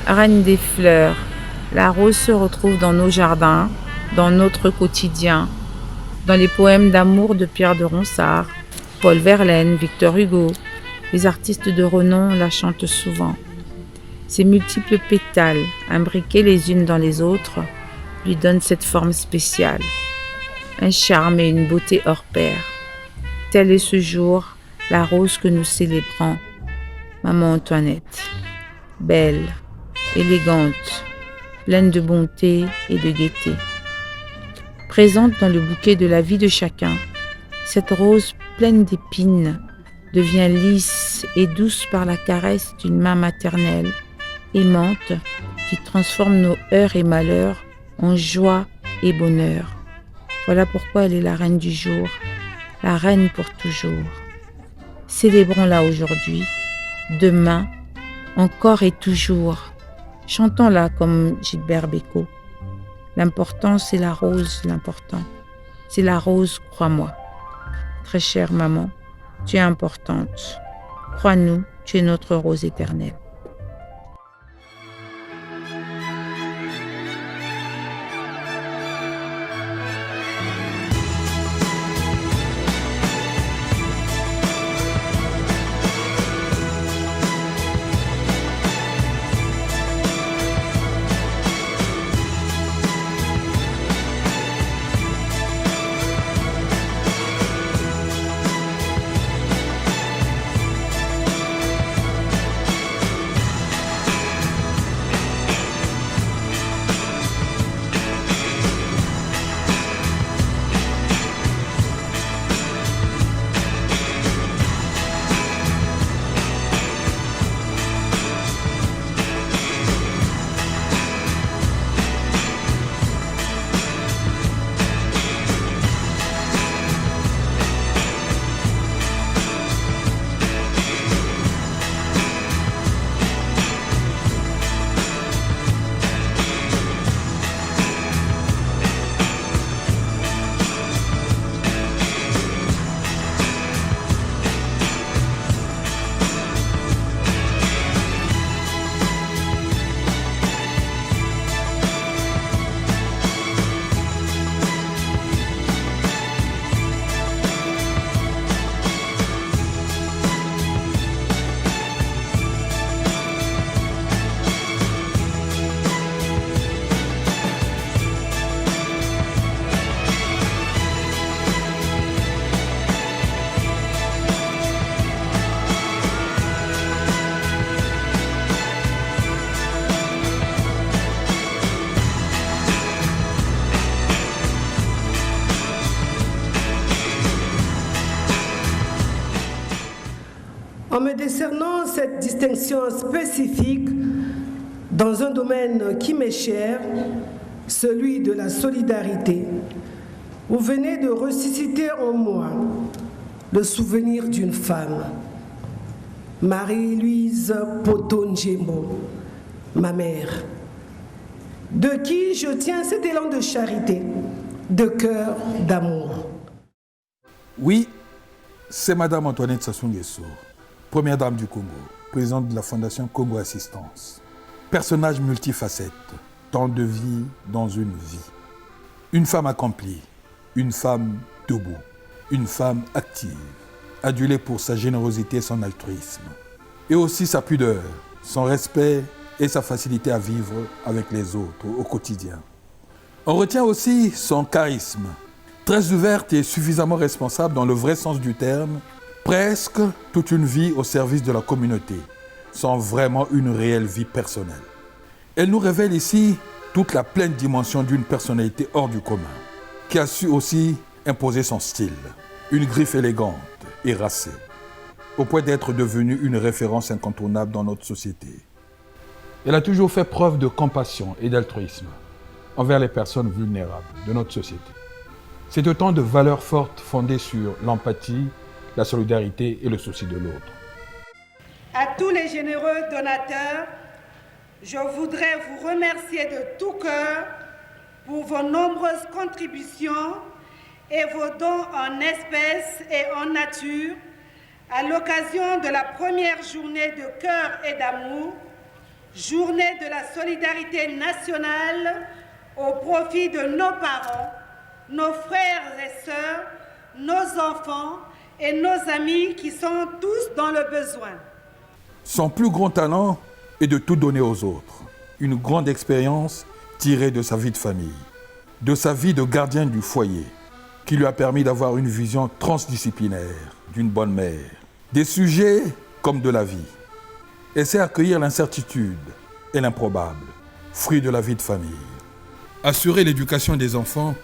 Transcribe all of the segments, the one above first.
Reine des fleurs, la rose se retrouve dans nos jardins, dans notre quotidien, dans les poèmes d'amour de Pierre de Ronsard, Paul Verlaine, Victor Hugo. Les artistes de renom la chantent souvent. Ses multiples pétales, imbriqués les unes dans les autres, lui donnent cette forme spéciale. Un charme et une beauté hors pair. Tel est ce jour la rose que nous célébrons, Maman Antoinette. Belle, élégante, pleine de bonté et de gaieté. Présente dans le bouquet de la vie de chacun, cette rose pleine d'épines devient lisse et douce par la caresse d'une main maternelle, aimante, qui transforme nos heurts et malheurs en joie et bonheur. Voilà pourquoi elle est la reine du jour, la reine pour toujours. Célébrons-la aujourd'hui, demain, encore et toujours. Chantons-la comme Gilbert Bécaud. L'important, c'est la rose, l'important. C'est la rose, crois-moi. Très chère maman, tu es importante. Crois-nous, tu es notre rose éternelle. En me décernant cette distinction spécifique dans un domaine qui m'est cher, celui de la solidarité, vous venez de ressusciter en moi le souvenir d'une femme, Marie-Louise Potonjembo, ma mère, de qui je tiens cet élan de charité, de cœur, d'amour. Oui, c'est Madame Antoinette Sassou Nguesso, première dame du Congo, présidente de la Fondation Congo Assistance. Personnage multifacette, tant de vie dans une vie. Une femme accomplie, une femme debout, une femme active, adulée pour sa générosité et son altruisme. Et aussi sa pudeur, son respect et sa facilité à vivre avec les autres au quotidien. On retient aussi son charisme, très ouverte et suffisamment responsable dans le vrai sens du terme, presque toute une vie au service de la communauté, sans vraiment une réelle vie personnelle. Elle nous révèle ici toute la pleine dimension d'une personnalité hors du commun, qui a su aussi imposer son style, une griffe élégante et racée, au point d'être devenue une référence incontournable dans notre société. Elle a toujours fait preuve de compassion et d'altruisme envers les personnes vulnérables de notre société. C'est autant de valeurs fortes fondées sur l'empathie, la solidarité et le souci de l'autre. À tous les généreux donateurs, je voudrais vous remercier de tout cœur pour vos nombreuses contributions et vos dons en espèces et en nature à l'occasion de la première journée de cœur et d'amour journée de la solidarité nationale au profit de nos parents, nos frères et sœurs, nos enfants et nos amis qui sont tous dans le besoin. Son plus grand talent est de tout donner aux autres. Une grande expérience tirée de sa vie de famille, de sa vie de gardien du foyer, qui lui a permis d'avoir une vision transdisciplinaire d'une bonne mère, des sujets comme de la vie. Elle sait accueillir l'incertitude et l'improbable, fruit de la vie de famille. Assurer l'éducation des enfants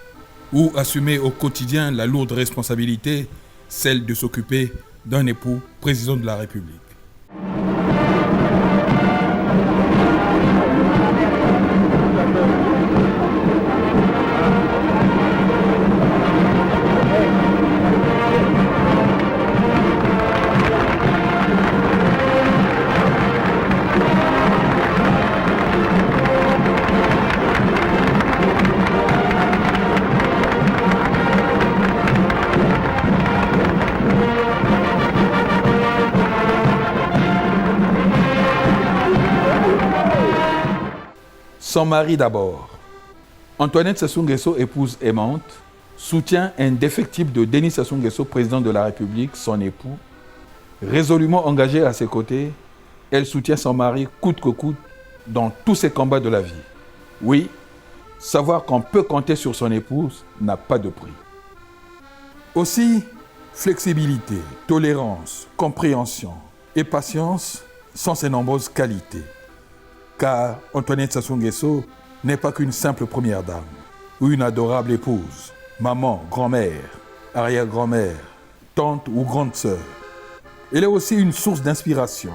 ou assumer au quotidien la lourde responsabilité, celle de s'occuper d'un époux président de la République. Son mari d'abord. Antoinette Sassou Nguesso, épouse aimante, soutien indéfectible de Denis Sassou Nguesso, président de la République, son époux. Résolument engagée à ses côtés, elle soutient son mari coûte que coûte dans tous ses combats de la vie. Oui, savoir qu'on peut compter sur son épouse n'a pas de prix. Aussi, flexibilité, tolérance, compréhension et patience sont ses nombreuses qualités. Car Antoinette Sassou Nguesso n'est pas qu'une simple première dame ou une adorable épouse, maman, grand-mère, arrière-grand-mère, tante ou grande sœur. Elle est aussi une source d'inspiration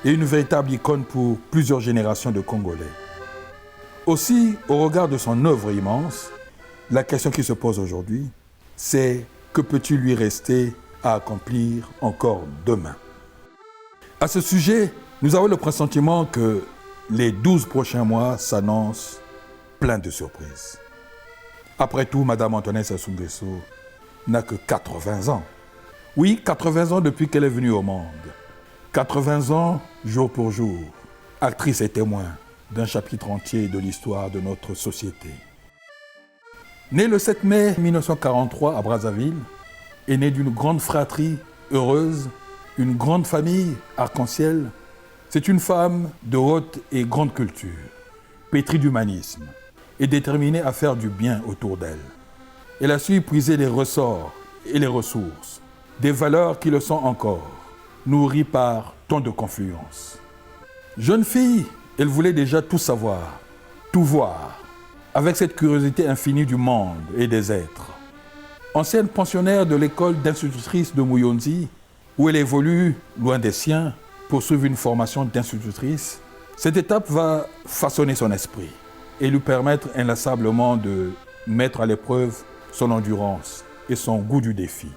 et une véritable icône pour plusieurs générations de Congolais. Aussi, au regard de son œuvre immense, la question qui se pose aujourd'hui, c'est que peut-il lui rester à accomplir encore demain? À ce sujet, nous avons le pressentiment que les 12 prochains mois s'annoncent pleins de surprises. Après tout, Madame Antoinette Sassou Nguesso n'a que 80 ans. Oui, 80 ans depuis qu'elle est venue au monde. 80 ans, jour pour jour, actrice et témoin d'un chapitre entier de l'histoire de notre société. Née le 7 mai 1943 à Brazzaville, est née d'une grande fratrie heureuse, une grande famille arc-en-ciel. C'est une femme de haute et grande culture, pétrie d'humanisme et déterminée à faire du bien autour d'elle. Elle a su puiser les ressorts et les ressources, des valeurs qui le sont encore, nourries par tant de confluence. Jeune fille, elle voulait déjà tout savoir, tout voir, avec cette curiosité infinie du monde et des êtres. Ancienne pensionnaire de l'école d'institutrice de Mouyonzi, où elle évolue loin des siens, pour suivre une formation d'institutrice, cette étape va façonner son esprit et lui permettre inlassablement de mettre à l'épreuve son endurance et son goût du défi.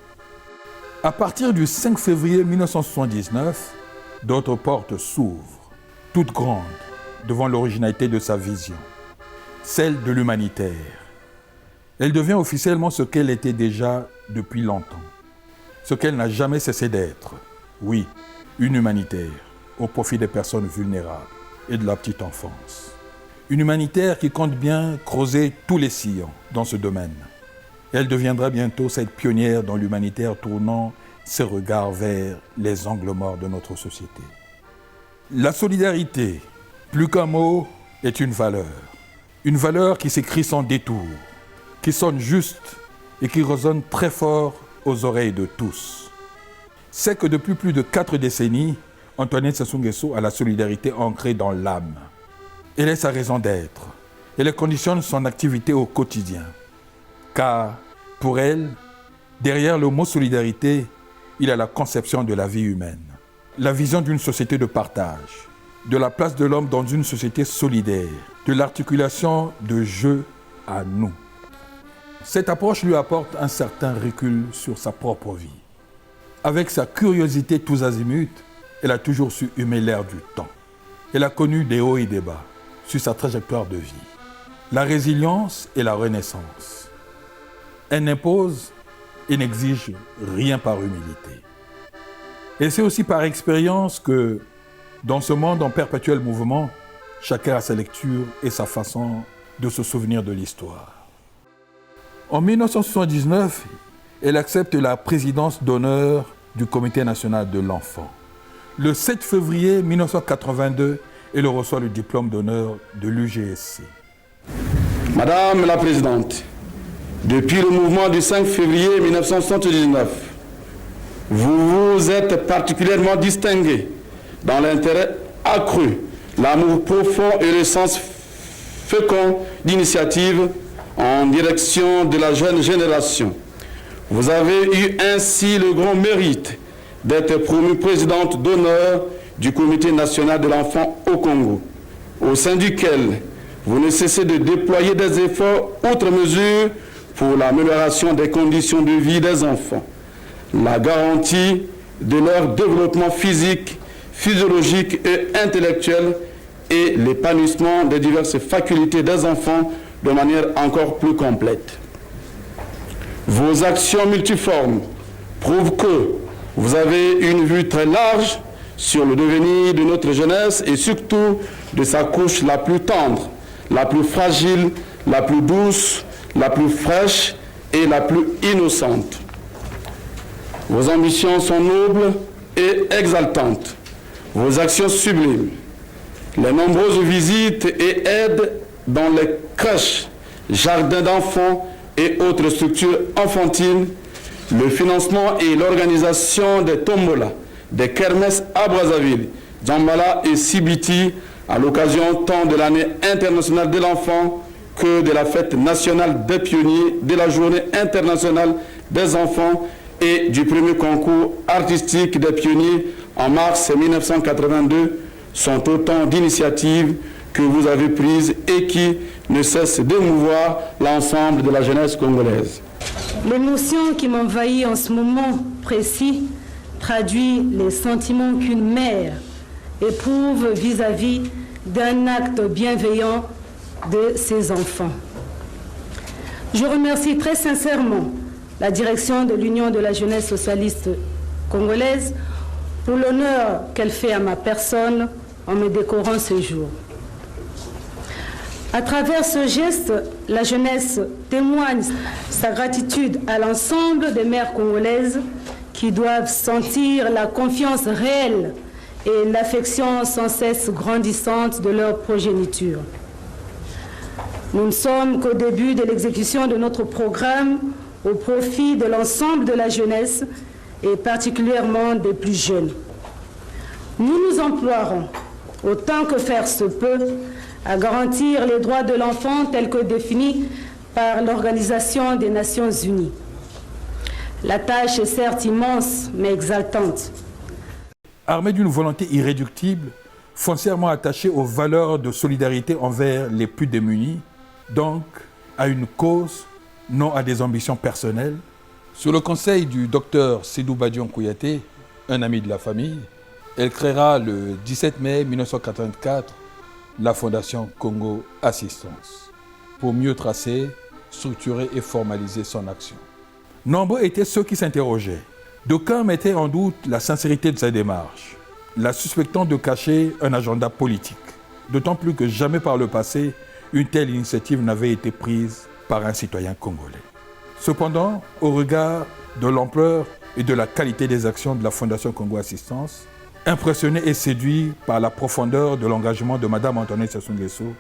À partir du 5 février 1979, d'autres portes s'ouvrent, toutes grandes, devant l'originalité de sa vision, celle de l'humanitaire. Elle devient officiellement ce qu'elle était déjà depuis longtemps, ce qu'elle n'a jamais cessé d'être, oui, une humanitaire au profit des personnes vulnérables et de la petite enfance. Une humanitaire qui compte bien creuser tous les sillons dans ce domaine. Elle deviendra bientôt cette pionnière dans l'humanitaire tournant ses regards vers les angles morts de notre société. La solidarité, plus qu'un mot, est une valeur qui s'écrit sans détour, qui sonne juste et qui résonne très fort aux oreilles de tous. C'est que depuis plus de 4 décennies, Antoinette Sassou Nguesso a la solidarité ancrée dans l'âme. Elle est sa raison d'être. Elle conditionne son activité au quotidien. Car, pour elle, derrière le mot solidarité, il y a la conception de la vie humaine. La vision d'une société de partage, de la place de l'homme dans une société solidaire, de l'articulation de je à nous. Cette approche lui apporte un certain recul sur sa propre vie. Avec sa curiosité tous azimuts, elle a toujours su humer l'air du temps. Elle a connu des hauts et des bas sur sa trajectoire de vie. La résilience et la renaissance. Elle n'impose et n'exige rien par humilité. Et c'est aussi par expérience que, dans ce monde en perpétuel mouvement, Chacun a sa lecture et sa façon de se souvenir de l'histoire. En 1979, elle accepte la présidence d'honneur du Comité national de l'enfant. Le 7 février 1982, elle reçoit le diplôme d'honneur de l'UGSC. Madame la Présidente, depuis le mouvement du 5 février 1979, vous vous êtes particulièrement distinguée dans l'intérêt accru, l'amour profond et le sens fécond d'initiative en direction de la jeune génération. Vous avez eu ainsi le grand mérite d'être promue présidente d'honneur du Comité national de l'enfant au Congo, au sein duquel vous ne cessez de déployer des efforts outre mesure pour l'amélioration des conditions de vie des enfants, la garantie de leur développement physique, physiologique et intellectuel et l'épanouissement des diverses facultés des enfants de manière encore plus complète. Vos actions multiformes prouvent que vous avez une vue très large sur le devenir de notre jeunesse et surtout de sa couche la plus tendre, la plus fragile, la plus douce, la plus fraîche et la plus innocente. Vos ambitions sont nobles et exaltantes, vos actions sublimes. Les nombreuses visites et aides dans les crèches, jardins d'enfants et autres structures enfantines, le financement et l'organisation des tombolas, des kermesses à Brazzaville, Djambala et Sibiti à l'occasion tant de l'année internationale de l'enfant que de la fête nationale des pionniers, de la journée internationale des enfants et du premier concours artistique des pionniers en mars 1982 sont autant d'initiatives que vous avez prises et qui ne cessent d'émouvoir l'ensemble de la jeunesse congolaise. L'émotion qui m'envahit en ce moment précis traduit les sentiments qu'une mère éprouve vis-à-vis d'un acte bienveillant de ses enfants. Je remercie très sincèrement la direction de l'Union de la jeunesse socialiste congolaise pour l'honneur qu'elle fait à ma personne en me décorant ce jour. À travers ce geste, la jeunesse témoigne sa gratitude à l'ensemble des mères congolaises qui doivent sentir la confiance réelle et l'affection sans cesse grandissante de leur progéniture. Nous ne sommes qu'au début de l'exécution de notre programme au profit de l'ensemble de la jeunesse et particulièrement des plus jeunes. Nous nous emploierons, autant que faire se peut, à garantir les droits de l'enfant tels que définis par l'Organisation des Nations Unies. La tâche est certes immense, mais exaltante. Armée d'une volonté irréductible, foncièrement attachée aux valeurs de solidarité envers les plus démunis, donc à une cause, non à des ambitions personnelles, sur le conseil du docteur Sédou Badian Kouyaté, un ami de la famille, elle créera le 17 mai 1984 la Fondation Congo Assistance, pour mieux tracer, structurer et formaliser son action. Nombreux étaient ceux qui s'interrogeaient. D'aucuns mettaient en doute la sincérité de sa démarche, la suspectant de cacher un agenda politique, d'autant plus que jamais par le passé, une telle initiative n'avait été prise par un citoyen congolais. Cependant, au regard de l'ampleur et de la qualité des actions de la Fondation Congo Assistance, impressionné et séduit par la profondeur de l'engagement de Mme Antoinette Sassou Nguesso,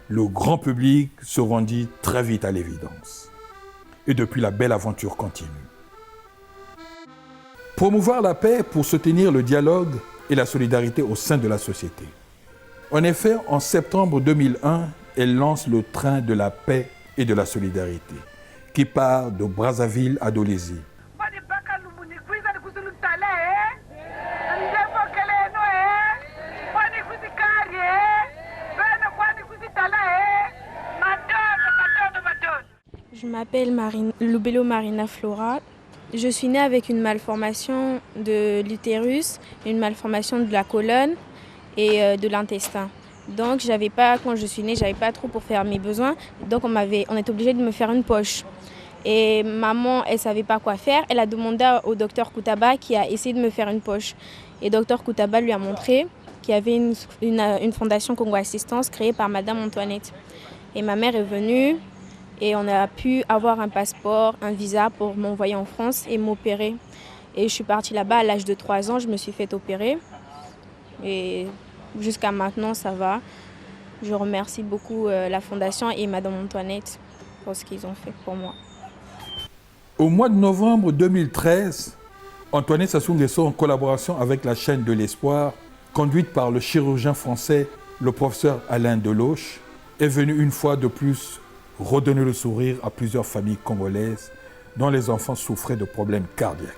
le grand public se rendit très vite à l'évidence. Et depuis, la belle aventure continue. Promouvoir la paix pour soutenir le dialogue et la solidarité au sein de la société. En effet, en septembre 2001, elle lance le train de la paix et de la solidarité, qui part de Brazzaville à Dolezi. Je m'appelle Lubelo Marina Flora. Je suis née avec une malformation de l'utérus, une malformation de la colonne et de l'intestin. Donc quand je suis née, j'avais pas trop pour faire mes besoins. Donc on était obligé de me faire une poche. Et maman, elle savait pas quoi faire. Elle a demandé au docteur Koutaba qui a essayé de me faire une poche. Et docteur Koutaba lui a montré qu'il y avait une fondation Congo Assistance créée par Madame Antoinette. Et ma mère est venue et on a pu avoir un passeport, un visa pour m'envoyer en France et m'opérer. Et je suis partie là-bas à l'âge de 3 ans, je me suis fait opérer. Et jusqu'à maintenant, ça va. Je remercie beaucoup la fondation et Madame Antoinette pour ce qu'ils ont fait pour moi. Au mois de novembre 2013, Antoinette Sassou Nguesso, en collaboration avec la chaîne de l'Espoir, conduite par le chirurgien français, le professeur Alain Deloche, est venue une fois de plus redonner le sourire à plusieurs familles congolaises dont les enfants souffraient de problèmes cardiaques.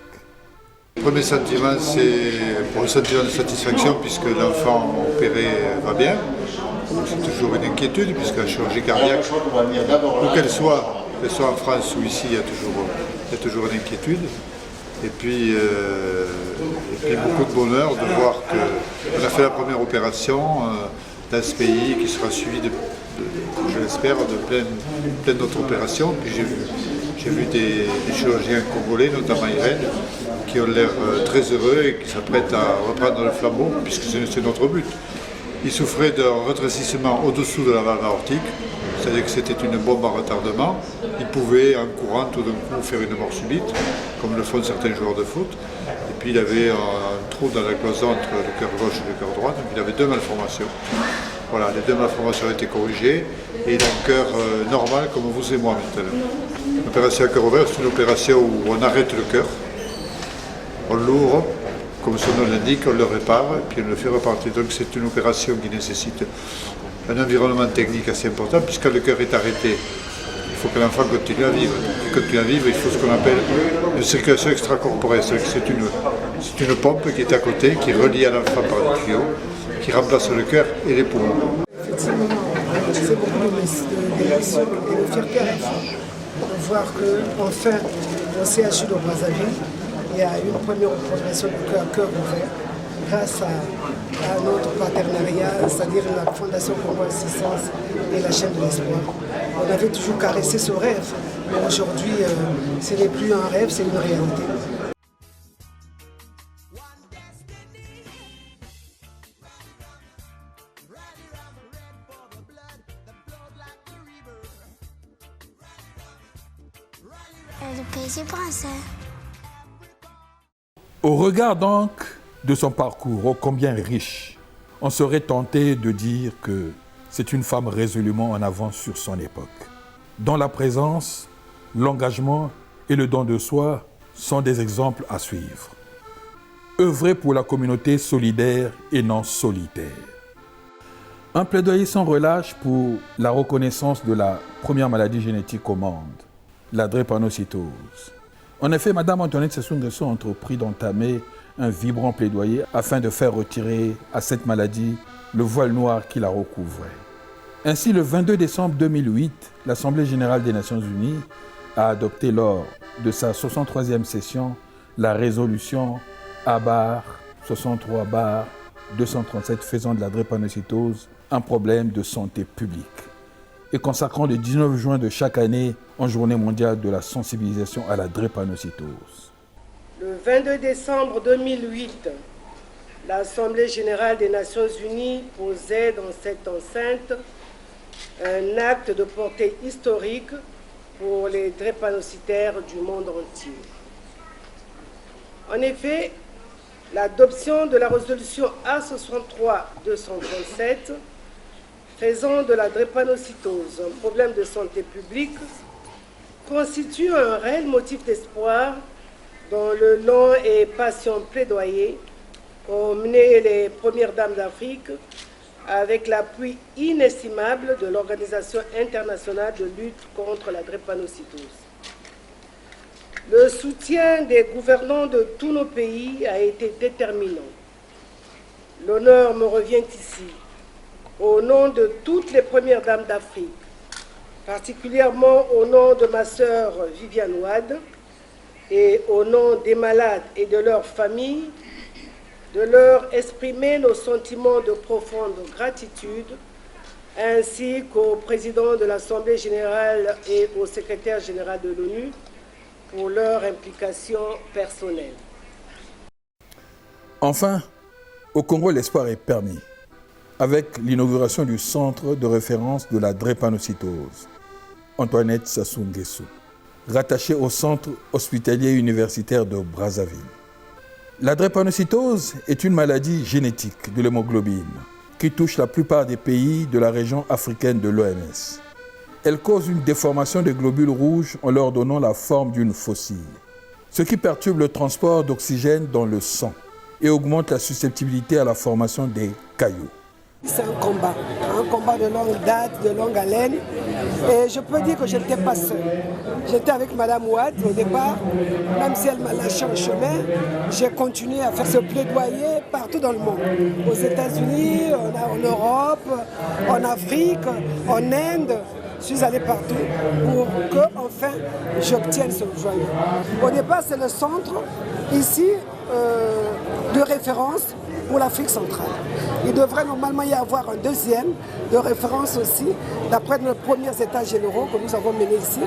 Le premier sentiment, c'est pour un sentiment de satisfaction puisque l'enfant opéré va bien. C'est toujours une inquiétude puisque la chirurgie cardiaque, où qu'elle soit en France ou ici, il y a toujours une inquiétude. Et puis beaucoup de bonheur de voir qu'on a fait la première opération dans ce pays qui sera suivi, je l'espère, de plein d'autres opérations. Puis j'ai vu des chirurgiens congolais, notamment Irène, qui ont l'air très heureux et qui s'apprêtent à reprendre le flambeau, puisque c'est notre but. Il souffrait d'un rétrécissement au-dessous de la valve aortique, c'est-à-dire que c'était une bombe à retardement. Il pouvait, en courant, tout d'un coup, faire une mort subite, comme le font certains joueurs de foot. Et puis il avait un trou dans la cloison entre le cœur gauche et le cœur droit, donc il avait 2 malformations. Voilà, les 2 malformations ont été corrigées et il a un cœur normal comme vous et moi maintenant. L'opération à cœur ouvert, c'est une opération où on arrête le cœur, on l'ouvre, comme son nom l'indique, on le répare et puis on le fait repartir. Donc c'est une opération qui nécessite un environnement technique assez important, puisque quand le cœur est arrêté, il faut que l'enfant continue à vivre. Et continue à vivre, il faut ce qu'on appelle une circulation extracorporelle. C'est une pompe qui est à côté, qui relie à l'enfant par des tuyaux, qui remplace le cœur et les poumons. Effectivement, c'est beaucoup d'émotions et de fierté à la fois de voir qu'enfin, au CHU de Brazzaville, il y a une première opération de cœur ouvert grâce à notre partenariat, c'est-à-dire la Fondation Congo Assistance et la chaîne de l'Espoir. On avait toujours caressé ce rêve, mais aujourd'hui, ce n'est plus un rêve, c'est une réalité. Le pays français. Au regard donc de son parcours ô combien riche, on serait tenté de dire que c'est une femme résolument en avance sur son époque, dont la présence, l'engagement et le don de soi sont des exemples à suivre. Œuvrer pour la communauté solidaire et non solitaire. Un plaidoyer sans relâche pour la reconnaissance de la première maladie génétique au monde, la drépanocytose. En effet, Mme Antoinette Sassou Nguesso a entrepris d'entamer un vibrant plaidoyer afin de faire retirer à cette maladie le voile noir qui la recouvrait. Ainsi, le 22 décembre 2008, l'Assemblée générale des Nations unies a adopté lors de sa 63e session la résolution A/63/237 faisant de la drépanocytose un problème de santé publique et consacrant le 19 juin de chaque année en journée mondiale de la sensibilisation à la drépanocytose. Le 22 décembre 2008, l'Assemblée générale des Nations unies posait dans cette enceinte un acte de portée historique pour les drépanocytaires du monde entier. En effet, l'adoption de la résolution A/63/237 faisant de la drépanocytose un problème de santé publique constitue un réel motif d'espoir dans le long et patient plaidoyer qu'ont mené les premières dames d'Afrique avec l'appui inestimable de l'Organisation internationale de lutte contre la drépanocytose. Le soutien des gouvernants de tous nos pays a été déterminant. L'honneur me revient ici, au nom de toutes les premières dames d'Afrique, particulièrement au nom de ma sœur Viviane Wade et au nom des malades et de leurs familles, de leur exprimer nos sentiments de profonde gratitude, ainsi qu'au président de l'Assemblée générale et au secrétaire général de l'ONU pour leur implication personnelle. Enfin, Au Congo, l'espoir est permis, avec l'inauguration du centre de référence de la drépanocytose, Antoinette Sassou Nguesso, rattaché au centre hospitalier universitaire de Brazzaville. La drépanocytose est une maladie génétique de l'hémoglobine qui touche la plupart des pays de la région africaine de l'OMS. Elle cause une déformation des globules rouges en leur donnant la forme d'une faucille, ce qui perturbe le transport d'oxygène dans le sang et augmente la susceptibilité à la formation des caillots. C'est un combat de longue date, de longue haleine. Et je peux dire que je n'étais pas seule. J'étais avec Madame Ouad au départ, même si elle m'a lâché en chemin, j'ai continué à faire ce plaidoyer partout dans le monde. Aux États-Unis, en Europe, en Afrique, en Inde. Je suis allé partout pour que, enfin, j'obtienne ce joyau. Au départ, c'est le centre, ici, de référence pour l'Afrique centrale. Il devrait normalement y avoir un deuxième de référence aussi, d'après nos premiers états généraux que nous avons menés ici,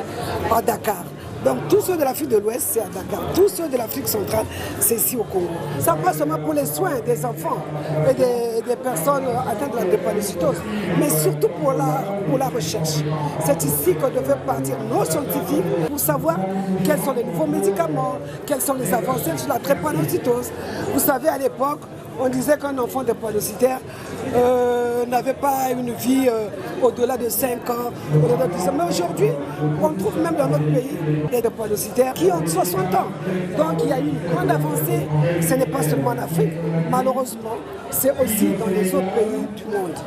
à Dakar. Donc tous ceux de l'Afrique de l'Ouest, c'est à Dakar. Tous ceux de l'Afrique centrale, c'est ici au Congo. Ça passe seulement pour les soins des enfants et des personnes atteintes de la drépanocytose, mais surtout pour la recherche. C'est ici que devaient partir nos scientifiques pour savoir quels sont les nouveaux médicaments, quelles sont les avancées sur la drépanocytose. Vous savez, à l'époque, on disait qu'un enfant drépanocytaire n'avait pas une vie au-delà de 5 ans, au-delà de 10 ans. Mais aujourd'hui, on trouve même dans notre pays des drépanocytaires qui ont 60 ans. Donc il y a eu une grande avancée. Ce n'est pas seulement en Afrique, malheureusement, c'est aussi dans les autres pays du monde.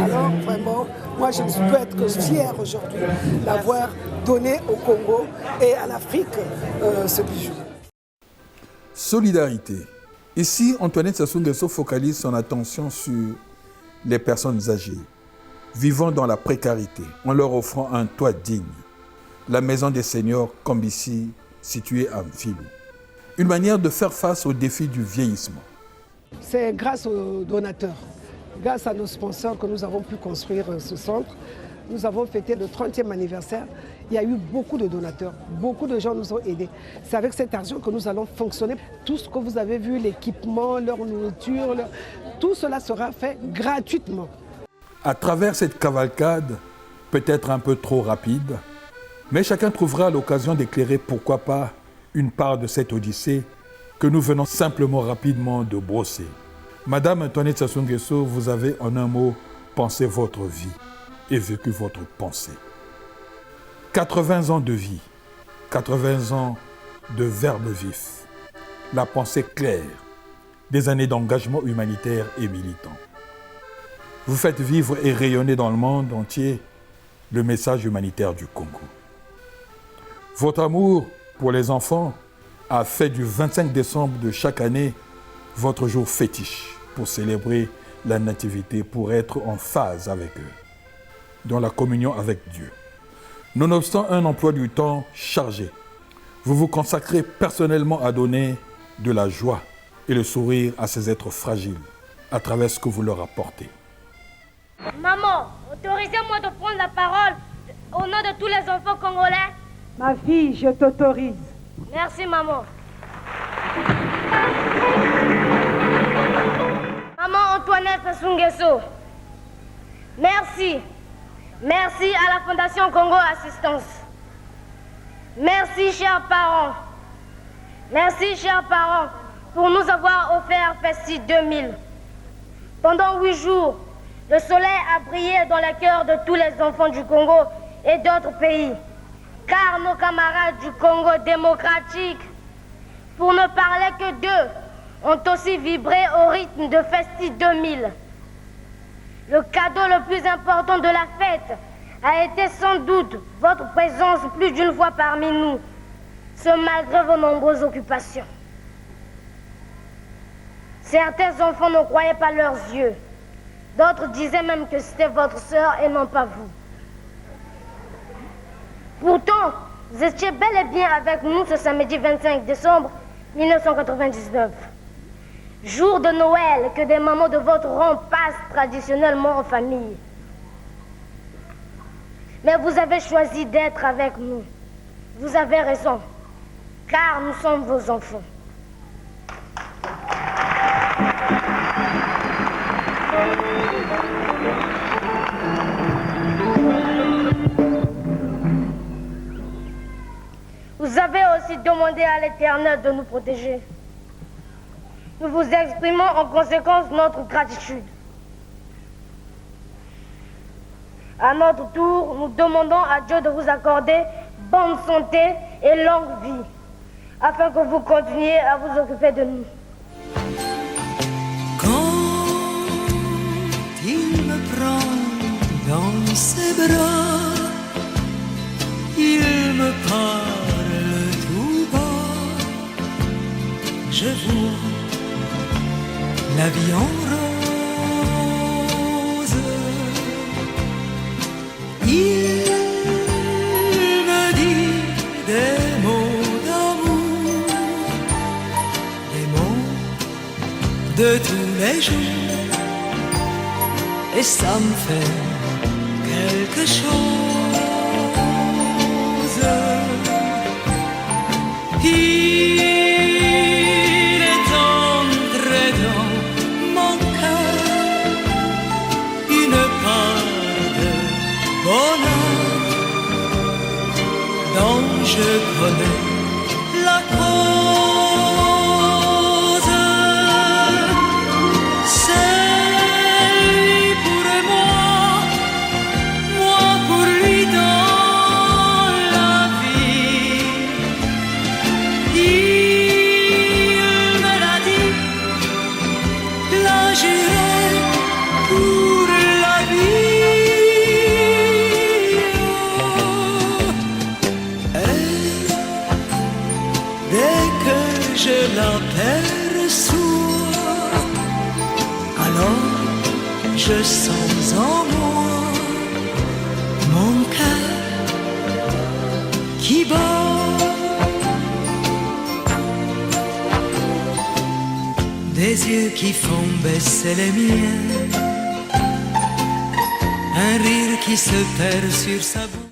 Alors vraiment, moi je ne peux être que fier aujourd'hui d'avoir donné au Congo et à l'Afrique ce bijou. Solidarité. Ici, Antoinette Sassou Nguesso focalise son attention sur les personnes âgées, vivant dans la précarité, en leur offrant un toit digne. La maison des seniors Kambissi, située à Mfilou. Une manière de faire face au défi du vieillissement. C'est grâce aux donateurs, grâce à nos sponsors que nous avons pu construire ce centre. Nous avons fêté le 30e anniversaire. Il y a eu beaucoup de donateurs, beaucoup de gens nous ont aidés. C'est avec cet argent que nous allons fonctionner. Tout ce que vous avez vu, l'équipement, leur nourriture, tout cela sera fait gratuitement. À travers cette cavalcade, peut-être un peu trop rapide, mais chacun trouvera l'occasion d'éclairer, pourquoi pas, une part de cette odyssée que nous venons simplement rapidement de brosser. Madame Antoinette Sassou Nguesso, vous avez en un mot pensé votre vie et vécu votre pensée. 80 ans de vie, 80 ans de verbe vif, la pensée claire, des années d'engagement humanitaire et militant. Vous faites vivre et rayonner dans le monde entier le message humanitaire du Congo. Votre amour pour les enfants a fait du 25 décembre de chaque année votre jour fétiche pour célébrer la nativité, pour être en phase avec eux, dans la communion avec Dieu. Nonobstant un emploi du temps chargé, vous vous consacrez personnellement à donner de la joie et le sourire à ces êtres fragiles à travers ce que vous leur apportez. Maman, autorisez-moi de prendre la parole au nom de tous les enfants congolais. Ma fille, je t'autorise. Merci, maman. Maman Antoinette Sassou Nguesso, merci. Merci à la Fondation Congo Assistance. Merci, chers parents. Merci, chers parents, pour nous avoir offert FESTI 2000. Pendant 8 jours, le soleil a brillé dans le cœur de tous les enfants du Congo et d'autres pays. Car nos camarades du Congo démocratique, pour ne parler que d'eux, ont aussi vibré au rythme de FESTI 2000. Le cadeau le plus important de la fête a été sans doute votre présence plus d'une fois parmi nous, ce malgré vos nombreuses occupations. Certains enfants ne croyaient pas leurs yeux. D'autres disaient même que c'était votre sœur et non pas vous. Pourtant, vous étiez bel et bien avec nous ce samedi 25 décembre 1999. Jour de Noël que des mamans de votre rang passent traditionnellement en famille. Mais vous avez choisi d'être avec nous. Vous avez raison, car nous sommes vos enfants. demandé à l'Éternel de nous protéger. Nous vous exprimons en conséquence notre gratitude. À notre tour, nous demandons à Dieu de vous accorder bonne santé et longue vie, afin que vous continuiez à vous occuper de nous. Quand il me prend dans ses bras, il me parle tout bas, je vois la vie en rose. Il me dit des mots d'amour, des mots de tous les jours, et ça me fait quelque chose. Il est entré dans mon cœur une part de bonheur dont je connais la cause. C'est lui pour moi, moi pour lui dans la vie. Il me l'a dit, l'a juré pour la vie. Et dès que je l'aperçois, alors je sens en moi mon cœur qui bat. Des yeux qui font baisser les miens, un rire qui se perd sur sa bouche.